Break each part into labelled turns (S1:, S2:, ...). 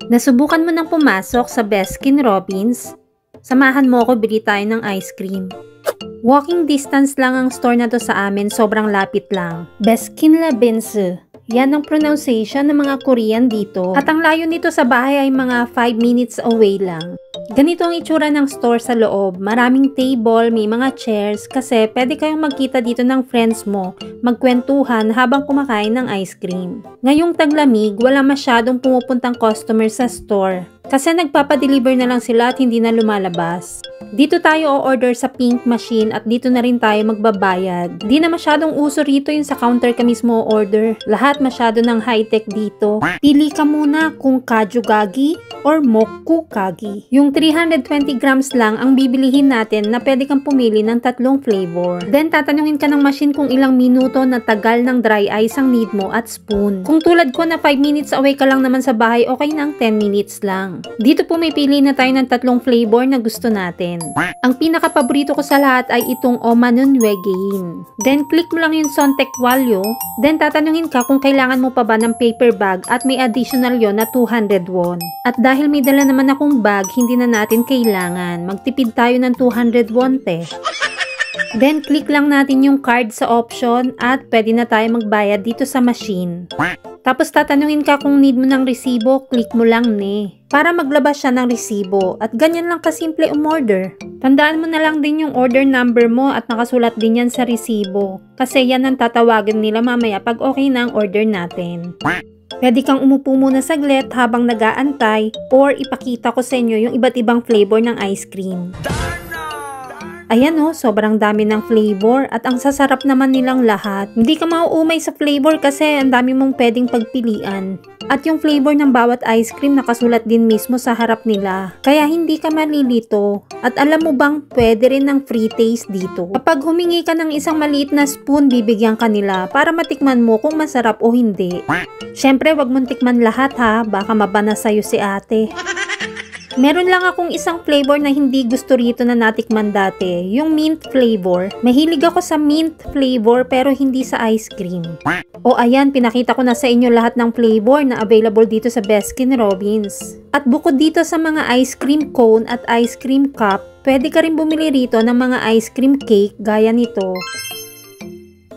S1: Nasubukan mo nang pumasok sa Baskin-Robbins? Samahan mo ako, bili tayo ng ice cream. Walking distance lang ang store na to sa amin, sobrang lapit lang. Baskin-Robbins. Yan ang pronunciation ng mga Korean dito. At ang layo nito sa bahay ay mga 5 minutes away lang. Ganito ang itsura ng store sa loob. Maraming table, may mga chairs kasi pwede kayong magkita dito ng friends mo, magkwentuhan habang kumakain ng ice cream. Ngayong taglamig, wala masyadong pumupuntang customer sa store kasi nagpapadeliver na lang sila at hindi na lumalabas. Dito tayo o-order sa pink machine at dito na rin tayo magbabayad. Di na masyadong uso rito yung sa counter ka mismo o-order. Lahat masyado ng high-tech dito. Pili ka muna kung kajugagi or mokukagi. Yung 320 grams lang ang bibilihin natin na pwede kang pumili ng 3 flavor. Then tatanungin ka ng machine kung ilang minuto na tagal ng dry ice ang need mo at spoon. Kung tulad ko na 5 minutes away ka lang naman sa bahay, okay na ang 10 minutes lang. Dito po may pili na tayo ng 3 flavor na gusto natin. Ang pinaka-paborito ko sa lahat ay itong Omanun Wegein. Then click mo lang yung Sontek Walyo. Then tatanungin ka kung kailangan mo pa ba ng paper bag at may additional yon na 200 won. At dahil may dala naman akong bag, hindi na natin kailangan. Magtipid tayo ng 200 won te. Then click lang natin yung card sa option at pwede na tayo magbayad dito sa machine. Tapos tatanungin ka kung need mo ng resibo, click mo lang ne. Para maglabas siya ng resibo at ganyan lang kasimple umorder. Tandaan mo na lang din yung order number mo at nakasulat din yan sa resibo. Kasi yan ang tatawagan nila mamaya pag okay na ang order natin. Pwede kang umupo muna saglit habang nag-aantay or ipakita ko sa inyo yung iba't ibang flavor ng ice cream. Ayan o, sobrang dami ng flavor at ang sasarap naman nilang lahat. Hindi ka mauumay sa flavor kasi ang dami mong pwedeng pagpilian. At yung flavor ng bawat ice cream nakasulat din mismo sa harap nila. Kaya hindi ka malilito. At alam mo bang pwede rin ng free taste dito. Kapag humingi ka ng isang maliit na spoon, bibigyan ka nila para matikman mo kung masarap o hindi. Syempre, wag mong tikman lahat ha, baka mabana sa'yo si ate. Meron lang akong isang flavor na hindi gusto rito na natikman dati, yung mint flavor. Mahilig ako sa mint flavor pero hindi sa ice cream. O ayan, pinakita ko na sa inyo lahat ng flavor na available dito sa Baskin-Robbins. At bukod dito sa mga ice cream cone at ice cream cup, pwede ka rin bumili rito ng mga ice cream cake gaya nito.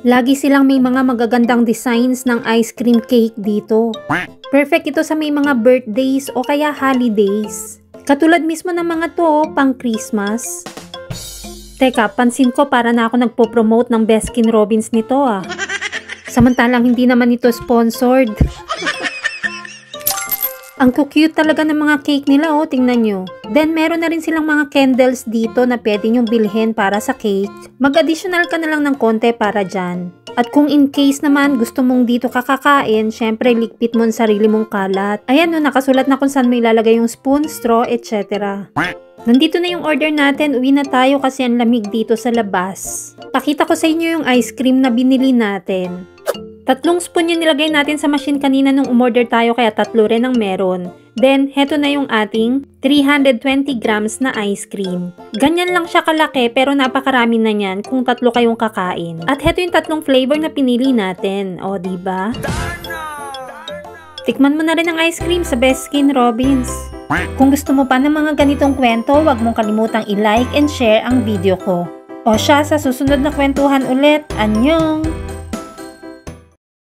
S1: Lagi silang may mga magagandang designs ng ice cream cake dito. Perfect ito sa may mga birthdays o kaya holidays. Katulad mismo ng mga to, pang Christmas. Teka, pansin ko para na ako nagpo-promote ng Baskin-Robbins nito ah. Samantalang hindi naman ito sponsored. Ang cute talaga ng mga cake nila oh, tingnan nyo. Then meron na rin silang mga candles dito na pwede nyong bilhin para sa cake. Mag-additional ka na lang ng konti para dyan. At kung in case naman gusto mong dito kakakain, syempre ligpit mo ang sarili mong kalat. Ayan no, nakasulat na kung saan may ilalagay yung spoon, straw, etc. Nandito na yung order natin, uwi na tayo kasi ang lamig dito sa labas. Pakita ko sa inyo yung ice cream na binili natin. 3 spoon yung nilagay natin sa machine kanina nung umorder tayo kaya 3 rin ang meron. Then, heto na yung ating 320 grams na ice cream. Ganyan lang siya kalaki pero napakarami na niyan kung 3 kayong kakain. At heto yung 3 flavor na pinili natin. O, diba? Tikman mo na rin ang ice cream sa Baskin-Robbins. Kung gusto mo pa ng mga ganitong kwento, huwag mong kalimutang i-like and share ang video ko. O siya, sa susunod na kwentuhan ulit. Annyeong!